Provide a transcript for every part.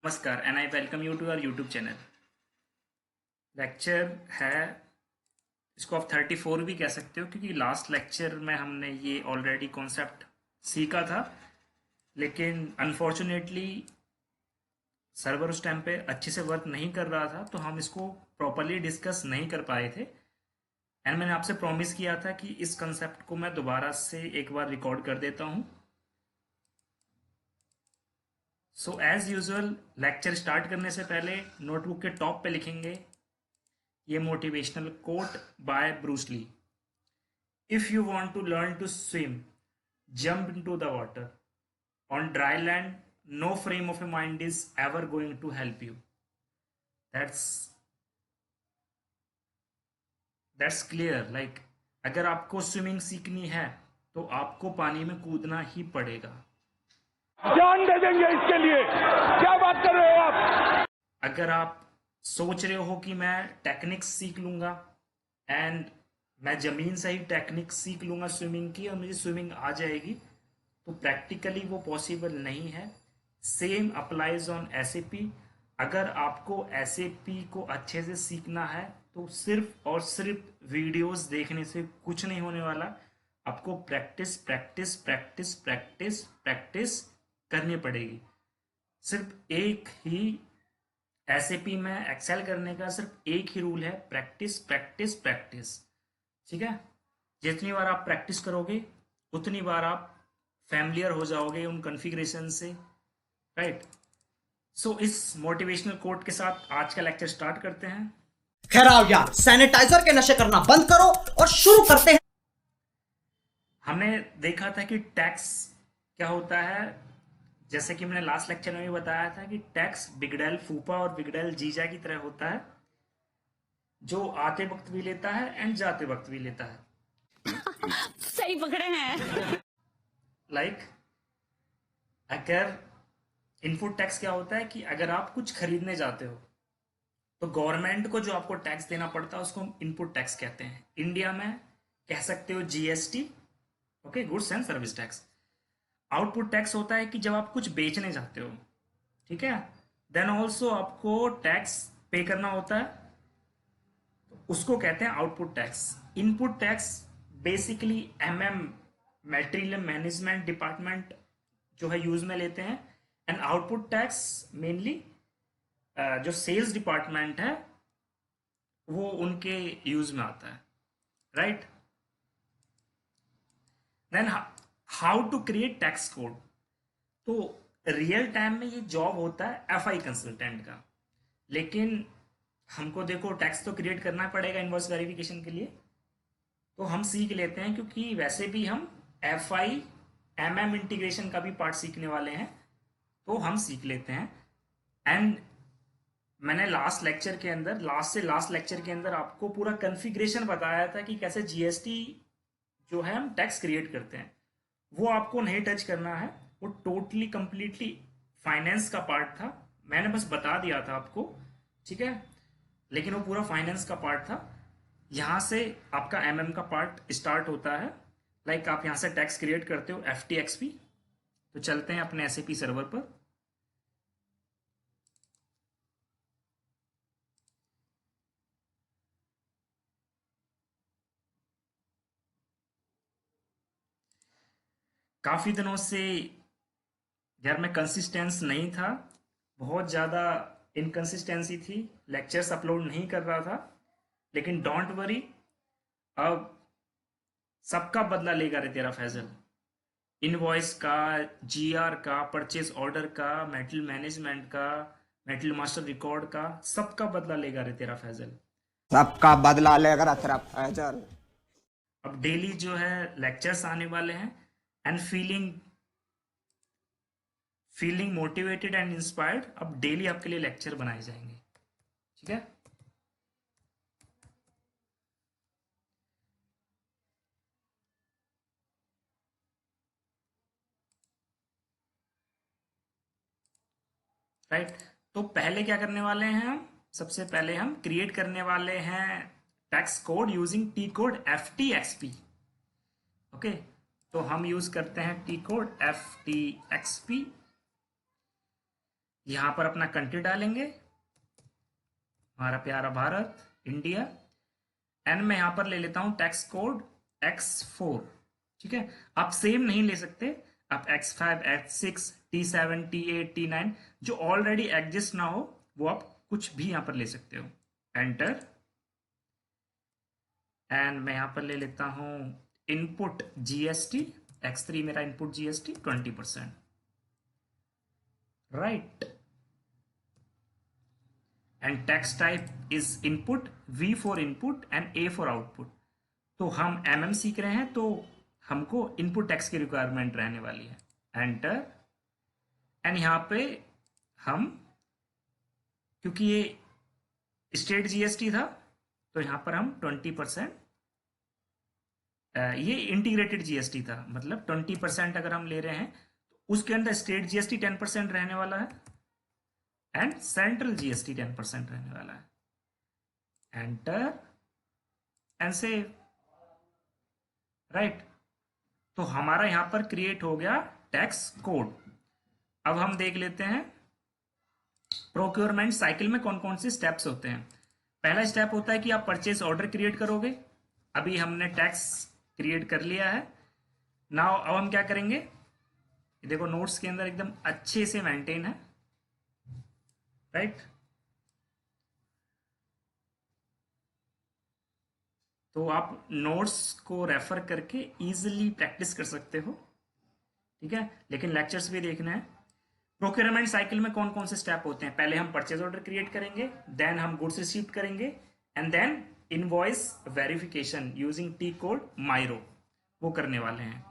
नमस्कार and I welcome you to our YouTube channel. Lecture है, इसको आप 34 भी कह सकते हो क्योंकि लास्ट लेक्चर में हमने ये ऑलरेडी कॉन्सेप्ट सीखा था, लेकिन अनफॉर्चुनेटली सर्वर उस टाइम पे अच्छे से वर्क नहीं कर रहा था तो हम इसको प्रॉपरली डिस्कस नहीं कर पाए थे। एंड मैंने आपसे प्रॉमिस किया था कि इस कंसेप्ट को मैं दोबारा से एक बार रिकॉर्ड कर देता हूँ। So as usual lecture start करने से पहले नोटबुक के टॉप पे लिखेंगे ये motivational quote by Bruce Lee. If you want to learn to swim, jump into the water. On dry land, no frame of a mind is ever going to help you. That's that's clear. Like अगर आपको swimming सीखनी है तो आपको पानी में कूदना ही पड़ेगा। जान दे देंगे इसके लिए। क्या बात कर रहे हो आप? अगर आप सोच रहे हो कि मैं टेक्निक्स सीख लूंगा एंड मैं ज़मीन से ही टेक्निक सीख लूंगा स्विमिंग की और मुझे स्विमिंग आ जाएगी, तो प्रैक्टिकली वो पॉसिबल नहीं है। Same applies on SAP. अगर आपको एसएपी को अच्छे से सीखना है तो सिर्फ और सिर्फ वीडियोस देखने से कुछ नहीं होने वाला। आपको practice practice practice practice practice करनी पड़ेगी। सिर्फ एक ही एसएपी में एक्सेल करने का सिर्फ एक ही रूल है, प्रैक्टिस प्रैक्टिस प्रैक्टिस। ठीक है, जितनी बार आप प्रैक्टिस करोगे उतनी बार आप फैमिलियर हो जाओगे उन कॉन्फ़िगरेशन से, राइट। सो इस मोटिवेशनल कोट के साथ आज का लेक्चर स्टार्ट करते हैं। खैर आओ यार, सैनिटाइजर के नशे करना बंद करो और शुरू करते हैं। हमने देखा था कि टैक्स क्या होता है। जैसे कि मैंने लास्ट लेक्चर में भी बताया था कि टैक्स बिगड़ैल फूफा और बिगड़ैल जीजा की तरह होता है, जो आते वक्त भी लेता है एंड जाते वक्त भी लेता है। सही पकड़े हैं। लाइक अगर इनपुट टैक्स क्या होता है कि अगर आप कुछ खरीदने जाते हो तो गवर्नमेंट को जो आपको टैक्स देना पड़ता है उसको हम इनपुट टैक्स कहते हैं। इंडिया में कह सकते हो GST, okay, goods and service tax. Output tax होता है कि जब आप कुछ बेचने जाते हो, ठीक है, देन ऑल्सो आपको टैक्स पे करना होता है, तो उसको कहते हैं output tax. Input tax basically material management department जो है यूज में लेते हैं, एंड आउटपुट टैक्स मेनली जो सेल्स डिपार्टमेंट है वो उनके यूज में आता है, right. Then how to create tax code. तो रियल टाइम में ये जॉब होता है एफआई कंसल्टेंट का, लेकिन हमको देखो टैक्स तो क्रिएट करना पड़ेगा इनवॉइस वेरिफिकेशन के लिए, तो हम सीख लेते हैं क्योंकि वैसे भी हम एफआई एमएम इंटीग्रेशन का भी पार्ट सीखने वाले हैं, तो हम सीख लेते हैं। एंड मैंने लास्ट लास्ट लेक्चर के अंदर आपको पूरा कॉन्फ़िगरेशन बताया था कि कैसे जीएसटी जो है हम टैक्स क्रिएट करते हैं। वो आपको नहीं टच करना है, वो टोटली कंप्लीटली फाइनेंस का पार्ट था। मैंने बस बता दिया था आपको, ठीक है, लेकिन वो पूरा फाइनेंस का पार्ट था। यहाँ से आपका एमएम का पार्ट स्टार्ट होता है। लाइक आप यहाँ से टैक्स क्रिएट करते हो एफटीएक्सपी। तो चलते हैं अपने एसएपी सर्वर पर। काफ़ी दिनों से यार मैं कंसिस्टेंस नहीं था, बहुत ज़्यादा इनकंसिस्टेंसी थी, लेक्चर्स अपलोड नहीं कर रहा था। लेकिन डोंट वरी, अब सबका बदला लेगा रे तेरा फैजल। इनवॉइस का, जीआर का, परचेज ऑर्डर का, मेटल मैनेजमेंट का, मेटल मास्टर रिकॉर्ड का, सबका बदला लेगा रे तेरा फैजल। सबका बदला लेगा तेरा फैजल। अब डेली जो है लेक्चर्स आने वाले हैं, and feeling motivated and inspired, अब डेली आपके लिए लेक्चर बनाए जाएंगे, ठीक है। राइट, तो पहले क्या करने वाले हैं हम, सबसे पहले हम क्रिएट करने वाले हैं tax code using T code F T x P. Okay, तो हम यूज करते हैं T code F T x P. यहाँ पर अपना कंट्री डालेंगे, हमारा प्यारा भारत, इंडिया। एंड मैं यहाँ पर ले लेता हूँ टैक्स कोड X4। ठीक है, आप सेम नहीं ले सकते, आप X5, X6, T7, T8, T9 जो ऑलरेडी एग्जिस्ट ना हो वो आप कुछ भी यहाँ पर ले सकते हो। एंटर। एंड मैं यहाँ पर ले लेता हूँ इनपुट GST। X3 मेरा input GST 20%। Right. And tax type is input, V for input and A for output. तो हम सीख रहे हैं, तो हमको इनपुट टैक्स की रिक्वायरमेंट रहने वाली है। एंटर। एंड यहाँ पे हम, क्योंकि ये स्टेट GST था, तो यहाँ पर हम 20%, ये इंटीग्रेटेड GST था, मतलब 20% अगर हम ले रहे हैं तो उसके अंदर स्टेट GST 10% रहने वाला है एंड सेंट्रल GST 10% रहने वाला है। Enter and save. राइट। तो हमारा यहां पर क्रिएट हो गया टैक्स कोड। अब हम देख लेते हैं प्रोक्योरमेंट साइकिल में कौन कौन से स्टेप्स होते हैं। पहला स्टेप होता है कि आप परचेज ऑर्डर क्रिएट करोगे। अभी हमने टैक्स क्रिएट कर लिया है। नाउ अब हम क्या करेंगे, देखो नोट्स के अंदर एकदम अच्छे से मेंटेन है। राइट। तो आप नोट्स को रेफर करके इजीली प्रैक्टिस कर सकते हो। ठीक है, लेकिन लेक्चर्स भी देखना है। प्रोक्योरमेंट साइकिल में कौन कौन से स्टेप होते हैं, पहले हम परचेज ऑर्डर क्रिएट करेंगे, देन हम गुड्स रिसीव करेंगे, and then invoice verification using T code MIRO, वो करने वाले हैं।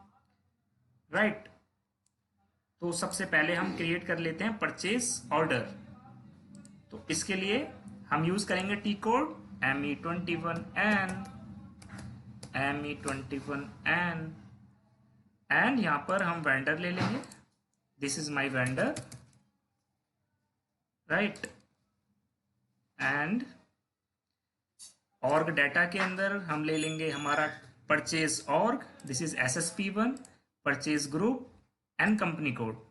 राइट। तो सबसे पहले हम क्रिएट कर लेते हैं परचेज ऑर्डर। तो इसके लिए हम यूज करेंगे टी कोड ME21N एंड यहां पर हम वेंडर ले लेंगे, this is my vendor. Right. And org data के अंदर हम ले लेंगे हमारा purchase org, this is SSP1, purchase group and company code.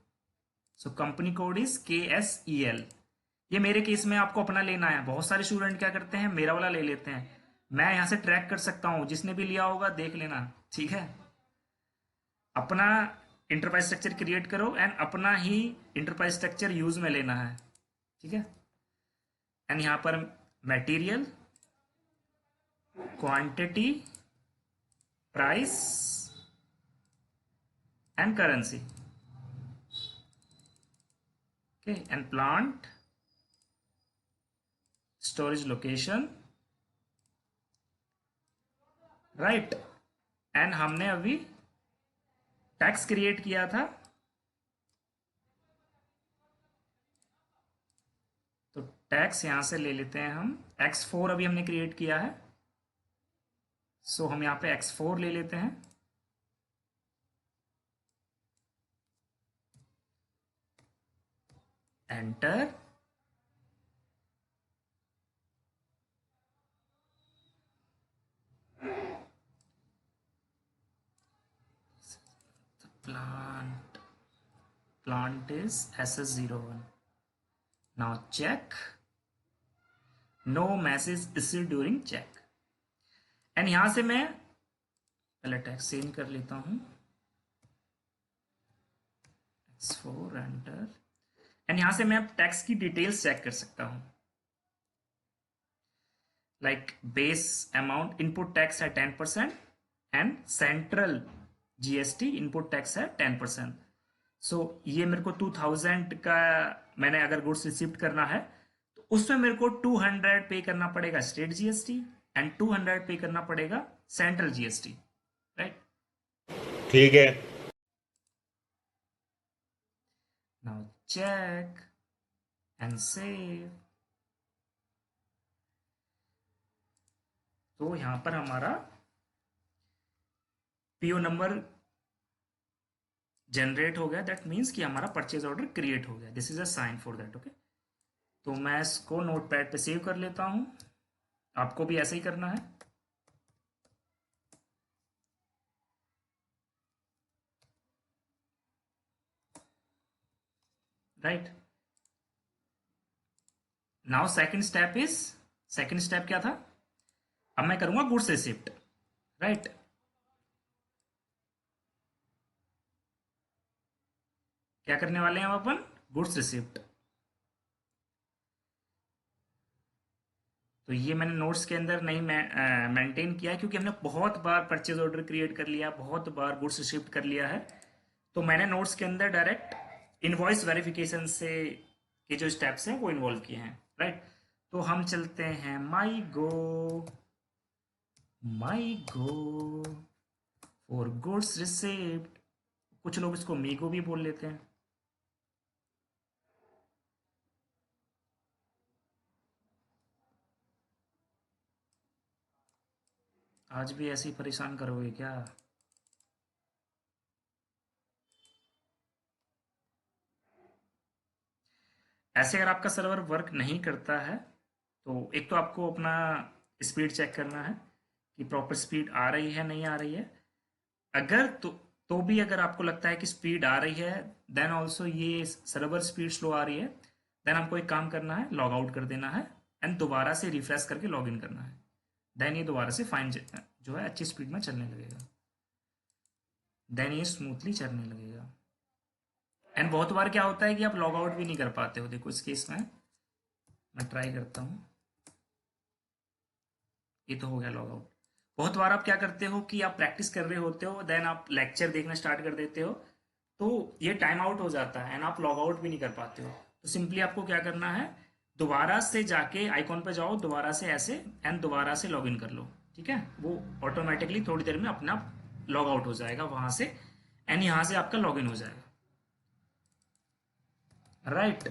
So company code is KSEL। ये मेरे केस में आपको अपना लेना है। बहुत सारे स्टूडेंट क्या करते हैं, मेरा वाला ले लेते हैं। मैं यहां से ट्रैक कर सकता हूं, जिसने भी लिया होगा देख लेना। ठीक है, अपना इंटरप्राइज स्ट्रक्चर क्रिएट करो एंड अपना ही इंटरप्राइज स्ट्रक्चर यूज में लेना है। ठीक है। एंड यहां पर material, quantity, price and currency. Okay, and plant, storage location. Right. And हमने अभी टैक्स क्रिएट किया था, तो टैक्स यहां से ले लेते हैं हम। X4 अभी हमने क्रिएट किया है, सो हम यहां पे X4 ले लेते हैं। Enter. plant is SS01। now check, no message issued during check। And यहां से मैं पहले टैक्स चेंज कर लेता हूं, X4 एंटर। एंड यहां से मैं टैक्स की डिटेल्स चेक कर सकता हूं, like base amount input tax है 10% and central GST input tax है 10%। सो ये मेरे को 2000 का, मैंने अगर गुड्स रिसीव्ड करना है तो उसमें मेरे को 200 पे करना पड़ेगा स्टेट GST एंड 200 पे करना पड़ेगा सेंट्रल GST। राइट। ठीक है। Now check and save. तो यहां पर हमारा PO नंबर जनरेट हो गया, दैट मीन्स कि हमारा परचेज ऑर्डर क्रिएट हो गया। This is a sign for that. Okay, तो मैं इसको नोटपैड पे सेव कर लेता हूं, आपको भी ऐसे ही करना है। राइट। नाउ सेकंड स्टेप क्या था? अब मैं करूंगा गुड्स रिसिप्ट, राइट? क्या करने वाले हैं हम अपन? Goods receipt. तो ये मैंने नोट्स के अंदर नहीं मेंटेन किया है, क्योंकि हमने बहुत बार परचेज ऑर्डर क्रिएट कर लिया, बहुत बार गुड्स रिसिप्ट कर लिया है। तो मैंने नोट्स के अंदर डायरेक्ट इनवॉइस वेरिफिकेशन से के जो स्टेप्स हैं वो इन्वॉल्व किए हैं, राइट? तो हम चलते हैं माई गो फॉर गुड्स रिसिप्ट। कुछ लोग इसको मीगो भी बोल लेते हैं। आज भी ऐसे ही परेशान करोगे क्या? ऐसे अगर आपका सर्वर वर्क नहीं करता है तो एक तो आपको अपना स्पीड चेक करना है कि प्रॉपर स्पीड आ रही है नहीं आ रही है। अगर तो भी अगर आपको लगता है कि स्पीड आ रही है, देन ऑल्सो ये सर्वर स्पीड स्लो आ रही है, देन हमको एक काम करना है, लॉग आउट कर देना है एंड दोबारा से रिफ्रेश करके लॉग इन करना है। देन ये दोबारा से फाइन जो है अच्छी स्पीड में चलने लगेगा, देन ये स्मूथली चलने लगेगा। एंड बहुत बार क्या होता है कि आप लॉग आउट भी नहीं कर पाते हो। देखो इस केस में मैं ट्राई करता हूँ, ये तो हो गया लॉग आउट। बहुत बार आप क्या करते हो कि आप प्रैक्टिस कर रहे होते हो, देन आप लेक्चर देखना स्टार्ट कर देते हो, तो ये टाइम आउट हो जाता है एंड आप लॉग आउट भी नहीं कर पाते हो। तो सिंपली आपको क्या करना है, दोबारा से जाके आइकॉन पे जाओ, दोबारा से ऐसे एंड दोबारा से लॉग इन कर लो, ठीक है? वो ऑटोमेटिकली थोड़ी देर में अपना लॉग आउट हो जाएगा वहां से एंड यहाँ से आपका लॉग इन हो जाएगा, राइट?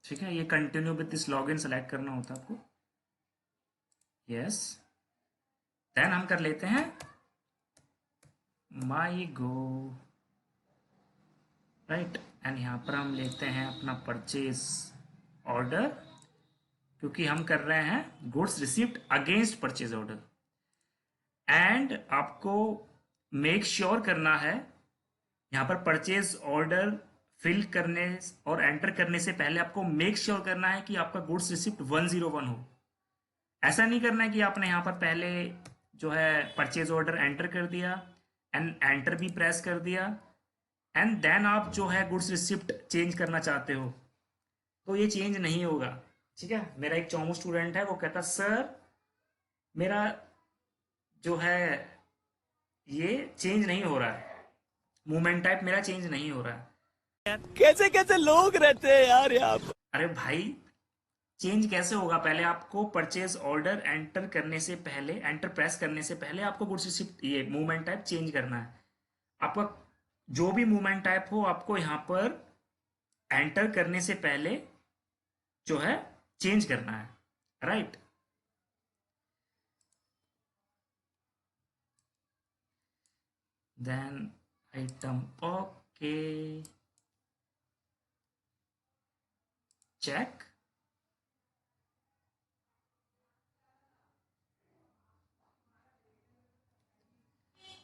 ठीक है, ये continue with this login select करना होता है आपको। यस, देन हम कर लेते हैं माई गो, राइट? एंड यहाँ पर हम लेते हैं अपना परचेज ऑर्डर, क्योंकि हम कर रहे हैं goods received against purchase order. And आपको मेक श्योर करना है यहाँ पर परचेज ऑर्डर फिल करने और एंटर करने से पहले आपको मेक श्योर करना है कि आपका गुड्स रिसिप्ट 101 हो। ऐसा नहीं करना है कि आपने यहाँ पर पहले जो है परचेज ऑर्डर एंटर कर दिया एंड एंटर भी प्रेस कर दिया एंड देन आप जो है गुड्स रिसिप्ट चेंज करना चाहते हो, तो ये चेंज नहीं होगा, ठीक है? मेरा एक चौमू स्टूडेंट है, वो कहता सर मेरा जो है ये चेंज नहीं हो रहा है, मूवमेंट टाइप मेरा चेंज नहीं हो रहा है। कैसे कैसे लोग रहते हैं यार यहाँ पर। अरे भाई, चेंज कैसे होगा? पहले आपको परचेज ऑर्डर एंटर करने से पहले, एंटर प्रेस करने से पहले आपको गुड्स रिसिप्ट ये मूवमेंट टाइप चेंज करना है। आपका जो भी मूवमेंट टाइप हो आपको यहाँ पर एंटर करने से पहले जो है चेंज करना है, right? Then item okay, check,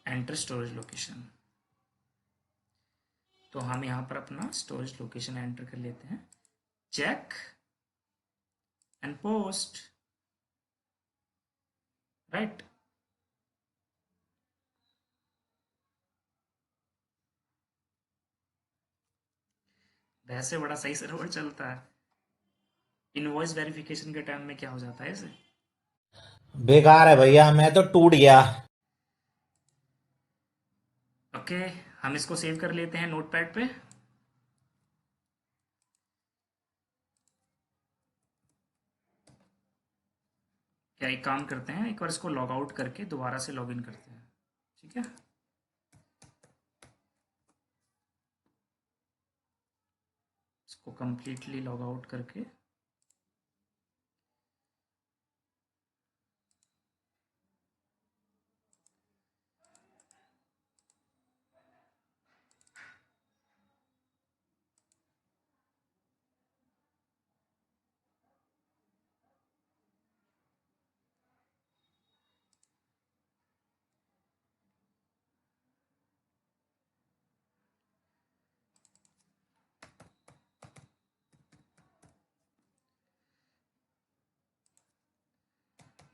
enter storage location. तो हम यहाँ पर अपना स्टोरेज लोकेशन एंटर कर लेते हैं, चेक एंड पोस्ट, राइट? वैसे बड़ा सही सर्वर चलता है। इनवॉइस वेरिफिकेशन के टाइम में क्या हो जाता है इसे? बेकार है भैया, मैं तो टूट गया। ओके, हम इसको सेव कर लेते हैं नोटपैड पे। क्या एक काम करते हैं, एक बार इसको लॉग आउट करके दोबारा से लॉग इन करते हैं, ठीक है? इसको कंप्लीटली लॉग आउट करके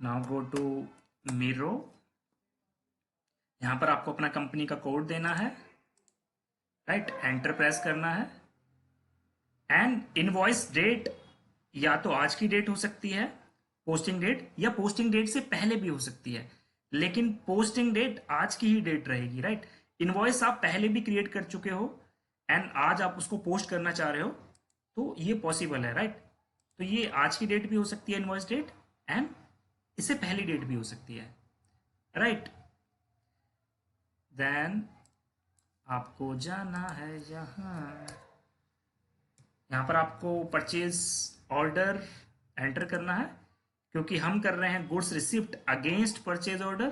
नाउ गो टू मिरो। यहाँ पर आपको अपना कंपनी का कोड देना है, राइट, एंटर प्रेस करना है। एंड इनवॉइस डेट या तो आज की डेट हो सकती है पोस्टिंग डेट, या पोस्टिंग डेट से पहले भी हो सकती है, लेकिन पोस्टिंग डेट आज की ही डेट रहेगी, राइट। इनवॉइस आप पहले भी क्रिएट कर चुके हो एंड आज आप उसको पोस्ट करना चाह रहे हो तो ये पॉसिबल है, राइट। तो ये आज की डेट भी हो सकती है इनवॉइस डेट, एंड इससे पहली डेट भी हो सकती है, राइट। देन आपको जाना है यहाँ पर आपको परचेज ऑर्डर एंटर करना है, क्योंकि हम कर रहे हैं goods receipt against purchase order.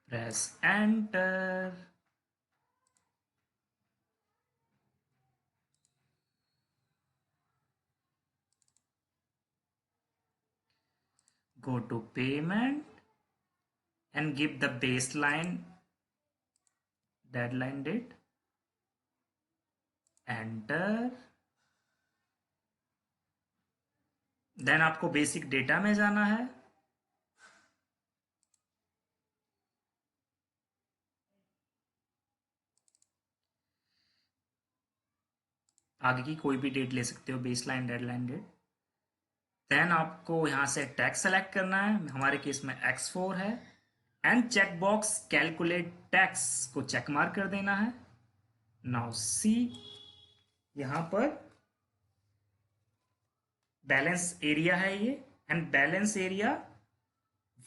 Press enter. Go to payment and give the baseline deadline date. Enter. Then आपको बेसिक डेटा में जाना है। आगे की कोई भी डेट ले सकते हो, बेसलाइन डेडलाइन डेट। देन आपको यहाँ से टैक्स सेलेक्ट करना है, हमारे केस में X4 है, and check box calculate tax को चेक मार्क कर देना है। नाउ सी, यहाँ पर बैलेंस एरिया है ये, एंड बैलेंस एरिया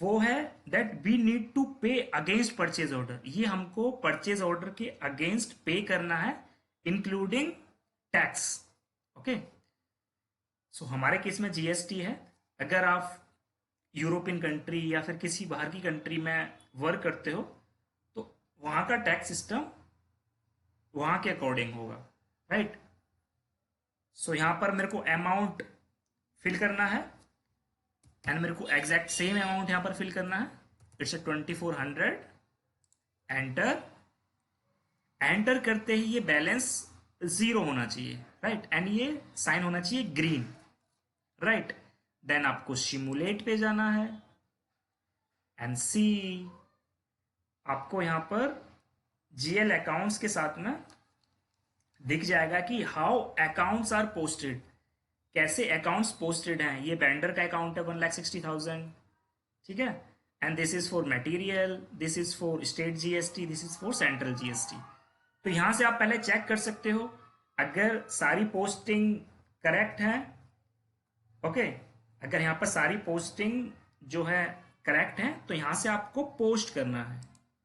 वो है दैट वी नीड टू पे अगेंस्ट परचेज ऑर्डर। ये हमको परचेज ऑर्डर के अगेंस्ट पे करना है इंक्लूडिंग टैक्स, ओके। सो हमारे केस में जीएसटी है। अगर आप यूरोपियन कंट्री या फिर किसी बाहर की कंट्री में वर्क करते हो तो वहां का टैक्स सिस्टम वहां के अकॉर्डिंग होगा, राइट। सो यहां पर मेरे को अमाउंट फिल करना है, एंड मेरे को एग्जैक्ट सेम अमाउंट यहां पर फिल करना है। इट्स 2400। एंटर। एंटर करते ही ये बैलेंस 0 होना चाहिए, राइट, एंड ये साइन होना चाहिए ग्रीन, राइट। देन आपको सिमुलेट पे जाना है एंड सी, आपको यहां पर जीएल अकाउंट्स के साथ में दिख जाएगा कि हाउ अकाउंट्स आर पोस्टेड, कैसे अकाउंट्स पोस्टेड हैं। ये वेंडर का अकाउंट है 1,60,000, ठीक है, and this is for material, this is for state GST, this is for central GST. तो यहां से आप पहले चेक कर सकते हो अगर सारी पोस्टिंग करेक्ट है, ओके। अगर यहां पर सारी पोस्टिंग जो है करेक्ट है तो यहां से आपको पोस्ट करना है,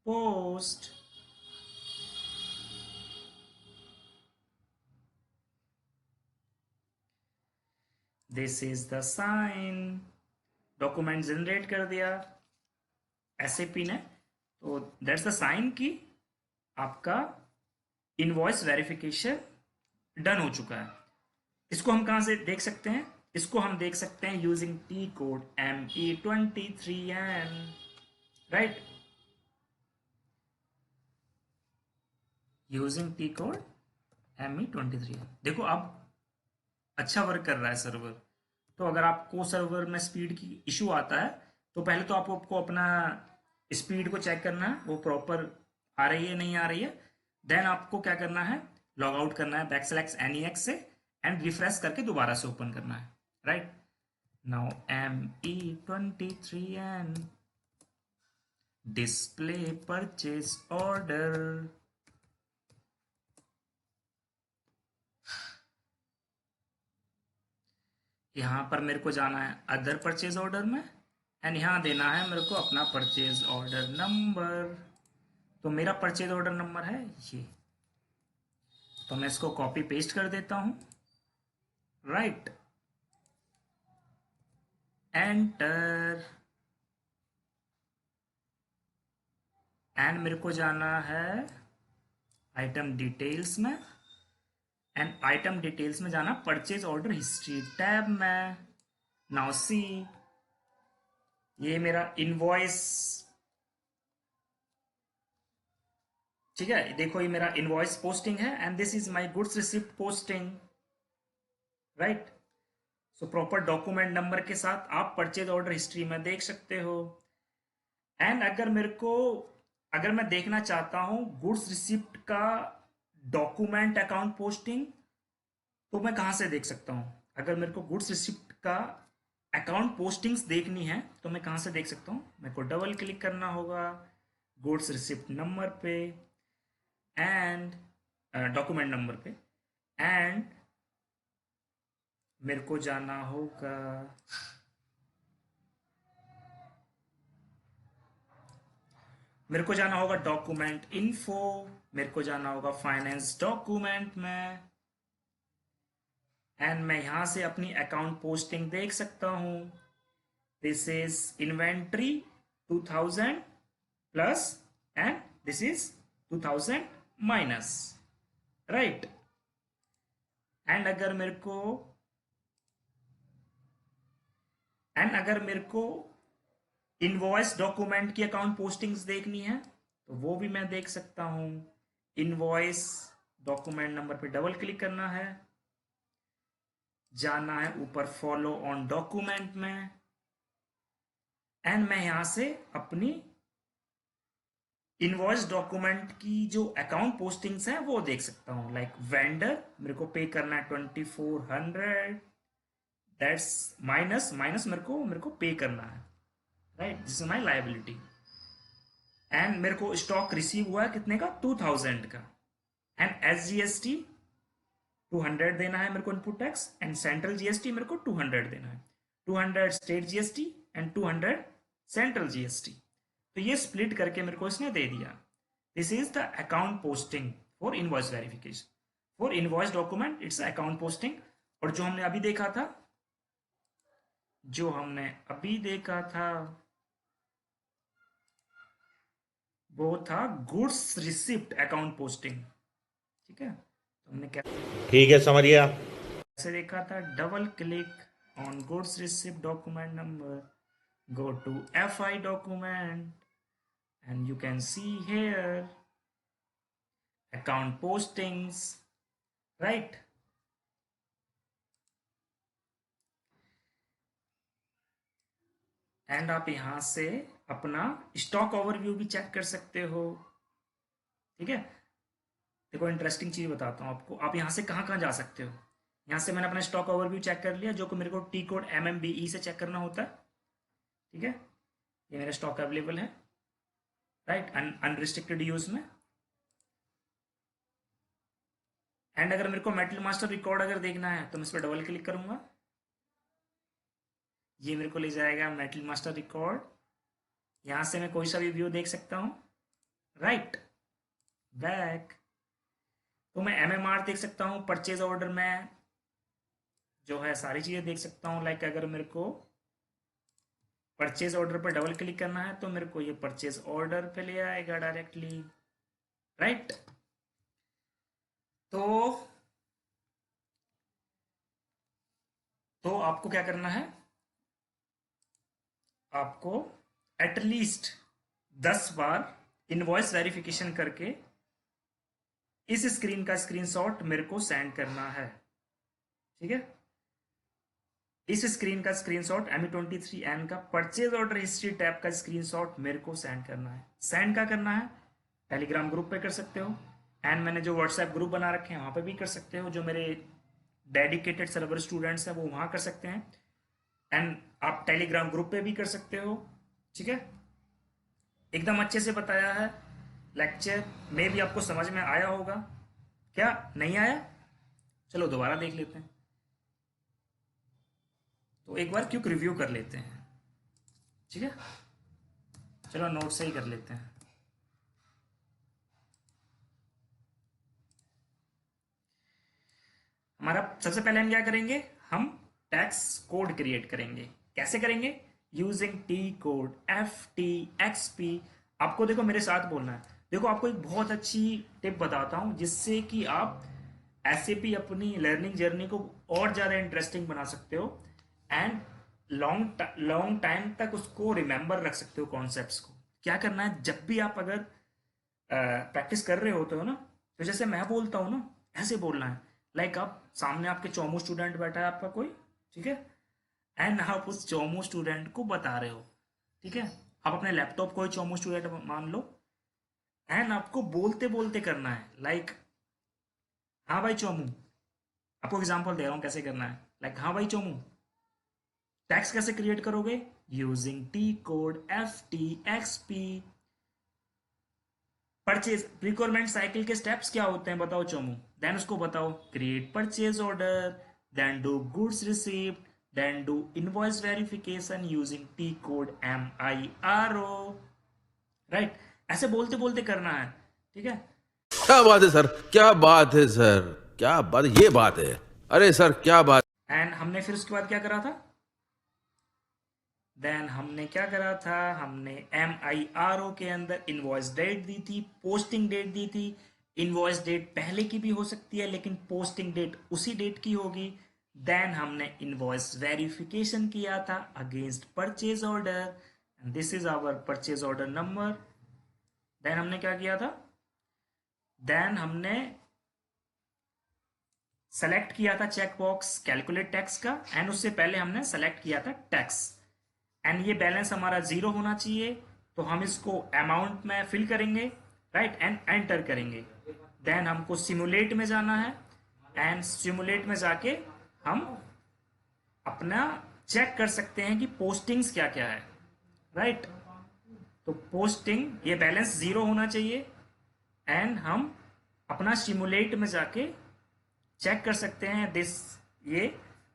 post. This is the sign. Document generate कर दिया एसएपी ने, तो दैट्स द साइन कि आपका इनवॉइस वेरिफिकेशन डन हो चुका है। इसको हम कहां से देख सकते हैं? इसको हम देख सकते हैं using T code ME23N, right, using T code ME23N। देखो अब अच्छा वर्क कर रहा है सर्वर। तो अगर आपको सर्वर में स्पीड की इशू आता है तो पहले तो आपको अपना स्पीड को चेक करना है, वो प्रॉपर आ रही है नहीं आ रही है। देन आपको क्या करना है, लॉग आउट करना है \NEX से, एंड रिफ्रेश करके दोबारा से ओपन करना है, right. Now ME23N display purchase order. यहां पर मेरे को जाना है अदर परचेज ऑर्डर में, एंड यहां देना है मेरे को अपना परचेज ऑर्डर नंबर। तो मेरा परचेज ऑर्डर नंबर है ये, तो मैं इसको कॉपी पेस्ट कर देता हूं, राइट, एंटर। एंड मेरे को जाना है आइटम डिटेल्स में, एंड आइटम डिटेल्स में जाना परचेज ऑर्डर हिस्ट्री टैब में। नाउ सी, ये मेरा इनवॉइस ठीक है, देखो ये मेरा इनवॉइस पोस्टिंग है and this is my goods receipt posting, right. So proper document number के साथ आप परचेज ऑर्डर हिस्ट्री में देख सकते हो। एंड अगर मैं देखना चाहता हूं गुड्स रिसिप्ट का डॉक्यूमेंट अकाउंट पोस्टिंग, तो मैं कहां से देख सकता हूं? अगर मेरे को गुड्स रिसिप्ट का अकाउंट पोस्टिंग्स देखनी है तो मैं कहां से देख सकता हूं? मेरे को डबल क्लिक करना होगा गुड्स रिसिप्ट नंबर पे एंड डॉक्यूमेंट नंबर पे, एंड मेरे को जाना होगा डॉक्यूमेंट इन्फो, मेरे को जाना होगा फाइनेंस डॉक्यूमेंट में, एंड मैं यहां से अपनी अकाउंट पोस्टिंग देख सकता हूं। This is inventory 2000 plus and this is 2000 minus, right. And अगर मेरे को इनवॉइस डॉक्यूमेंट की अकाउंट पोस्टिंग्स देखनी है तो वो भी मैं देख सकता हूं। इनवॉइस डॉक्यूमेंट नंबर पे डबल क्लिक करना है, जाना है ऊपर फॉलो ऑन डॉक्यूमेंट में, एंड मैं यहां से अपनी इनवॉइस डॉक्यूमेंट की जो अकाउंट पोस्टिंग्स हैं वो देख सकता हूं। लाइक वेंडर मेरे को पे करना है 2400, दैट्स माइनस मेरे को पे करना है, right. This is my liability. And मेरे को स्टॉक रिसीव हुआ है कितने का? 2000 का। एंड SGST 200 देना है मेरे को input tax, and central GST मेरे को 200 देना है। 200 state GST and 200 central GST। तो ये स्प्लिट करके मेरे को इसने दे दिया। This is the account posting for invoice verification. For invoice document it's account posting. और जो हमने अभी देखा था वो था गुड्स रिसिप्ट अकाउंट पोस्टिंग, ठीक है। तो हमने ठीक है, समझ गया। कैसे देखा था? Double click on goods receipt document number, go to FI document, and you can see here account postings, right? And आप यहां से अपना स्टॉक ओवरव्यू भी चेक कर सकते हो, ठीक है। देखो इंटरेस्टिंग चीज बताता हूं आपको। आप यहां से कहां जा सकते हो? यहां से मैंने अपना स्टॉक ओवरव्यू चेक कर लिया, जो कि मेरे को टी कोड MMBE से चेक करना होता है, ठीक है। ये मेरा स्टॉक अवेलेबल है, राइट, अनरिस्ट्रिक्टेड यूज में। एंड अगर मेरे को मेटल मास्टर रिकॉर्ड अगर देखना है तो मैं इस पर डबल क्लिक करूंगा, ये मेरे को ले जाएगा मेटल मास्टर रिकॉर्ड। यहां से मैं कोई सा भी व्यू देख सकता हूं, राइट। बैक तो मैं MMR देख सकता हूं, परचेज ऑर्डर में जो है सारी चीजें देख सकता हूं। लाइक अगर मेरे को परचेज ऑर्डर पर डबल क्लिक करना है तो मेरे को ये परचेज ऑर्डर पे ले आएगा डायरेक्टली, राइट। तो आपको क्या करना है? आपको एटलीस्ट 10 बार इनवॉइस वेरिफिकेशन करके इस स्क्रीन का स्क्रीनशॉट मेरे को सेंड करना है, ठीक है। इस स्क्रीन का स्क्रीनशॉट ME23N का परचेज ऑर्डर हिस्ट्री टैब का स्क्रीनशॉट मेरे को सेंड करना है। सेंड क्या करना है? टेलीग्राम ग्रुप पे कर सकते हो, एंड मैंने जो व्हाट्सएप ग्रुप बना रखे हैं वहां पे भी कर सकते हो। जो मेरे डेडिकेटेड सर्वर स्टूडेंट्स हैं वो वहां कर सकते हैं, एंड आप टेलीग्राम ग्रुप पे भी कर सकते हो, ठीक है। एकदम अच्छे से बताया है लेक्चर में भी, आपको समझ में आया होगा। क्या नहीं आया? चलो दोबारा देख लेते हैं। तो एक बार क्विक रिव्यू कर लेते हैं, ठीक है। चलो नोट से ही कर लेते हैं। हमारा सबसे पहले हम क्या करेंगे? हम टैक्स कोड क्रिएट करेंगे। कैसे करेंगे? Using T code FTXP। आपको देखो मेरे साथ बोलना है। देखो आपको एक बहुत अच्छी टिप बताता हूं जिससे कि आप SAP अपनी लर्निंग जर्नी को और ज्यादा इंटरेस्टिंग बना सकते हो, एंड लॉन्ग टाइम तक उसको रिमेंबर रख सकते हो कॉन्सेप्ट्स को। क्या करना है? जब भी आप अगर प्रैक्टिस कर रहे होते हो ना, तो जैसे मैं बोलता हूँ ना ऐसे बोलना है। लाइक आप सामने आपके चौमू स्टूडेंट बैठा है आपका कोई, ठीक है, एंड आप उस चौमू स्टूडेंट को बता रहे हो, ठीक है, आप अपने लैपटॉप को ही चौमू स्टूडेंट मान लो, एंड आपको बोलते बोलते करना है। लाइक हाँ भाई चौमू, आपको एग्जांपल दे रहा हूँ कैसे करना है। लाइक हाँ भाई चौमू, टैक्स कैसे क्रिएट करोगे? Using T code FTXP। Purchase requirement cycle के स्टेप्स क्या होते हैं बताओ चोमू? देन उसको बताओ create purchase order, then do goods received, then do invoice verification using T code MIRO। Right, ऐसे बोलते बोलते करना है, ठीक है। क्या बात है सर, क्या बात है सर, क्या बात, ये बात है, अरे सर क्या बात। एंड हमने फिर उसके बाद क्या करा था? देन हमने क्या करा था? हमने MIRO के अंदर इनवॉइस डेट दी थी, पोस्टिंग डेट दी थी। इनवॉइस डेट पहले की भी हो सकती है लेकिन पोस्टिंग डेट उसी डेट की होगी। देन हमने इनवॉइस वेरिफिकेशन किया था against purchase order, and this is our purchase order number. Then हमने क्या किया था? देन हमने सेलेक्ट किया था चेक बॉक्स कैलकुलेट टैक्स का, एंड उससे पहले हमने सेलेक्ट किया था टैक्स, एंड ये बैलेंस हमारा 0 होना चाहिए, तो हम इसको अमाउंट में फिल करेंगे, राइट, एंड एंटर करेंगे। देन हमको सिमुलेट में जाना है, एंड सिमुलेट में जाके हम अपना चेक कर सकते हैं कि पोस्टिंग्स क्या क्या है, राइट। तो पोस्टिंग ये बैलेंस 0 होना चाहिए, एंड हम अपना सिमुलेट में जाके चेक कर सकते हैं दिस ये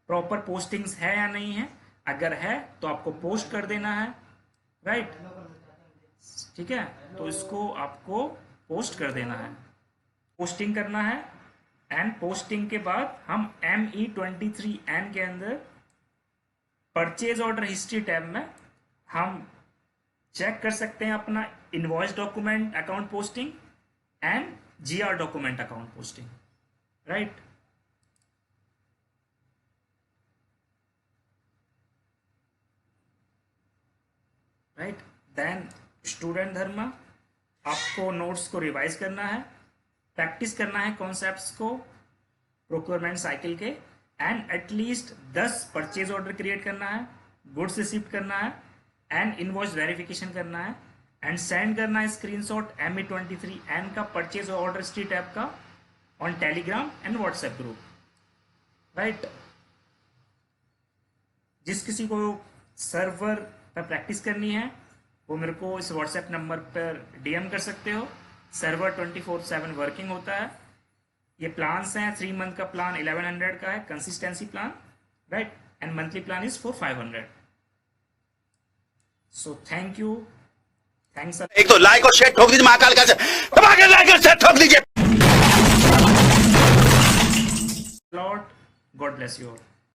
प्रॉपर पोस्टिंग्स है या नहीं है। अगर है तो आपको पोस्ट कर देना है, राइट, ठीक है, तो इसको आपको पोस्ट कर देना है, पोस्टिंग करना है। एंड पोस्टिंग के बाद हम ME23N के अंदर परचेज ऑर्डर हिस्ट्री टैब में हम चेक कर सकते हैं अपना invoice document account posting and GR document account posting, right. Right, then student धर्म, आपको नोट्स को रिवाइज करना है, प्रैक्टिस करना है कॉन्सेप्ट्स को प्रोक्योरमेंट साइकिल के, and at least 10 purchase order create करना है, गुड्स रिसीव करना है, एंड इनवॉइस वेरिफिकेशन करना है, एंड सेंड करना है स्क्रीनशॉट ME23N का परचेज ऑर्डर हिस्ट्री टैब का on Telegram and WhatsApp group, right. जिस किसी को सर्वर पर प्रैक्टिस करनी है वो मेरे को इस व्हाट्सएप नंबर पर DM कर सकते हो। सर्वर 24/7 वर्किंग होता है। ये प्लान्स हैं, 3 मंथ का प्लान 1100 का है, consistency plan, right, and monthly plan is for 500। So thank you, thanks. एक तो लाइक और शेयर ठोक दीजिए, महाकाल का धमाके लाइक और शेयर ठोक दीजिए। Lord, God bless you all.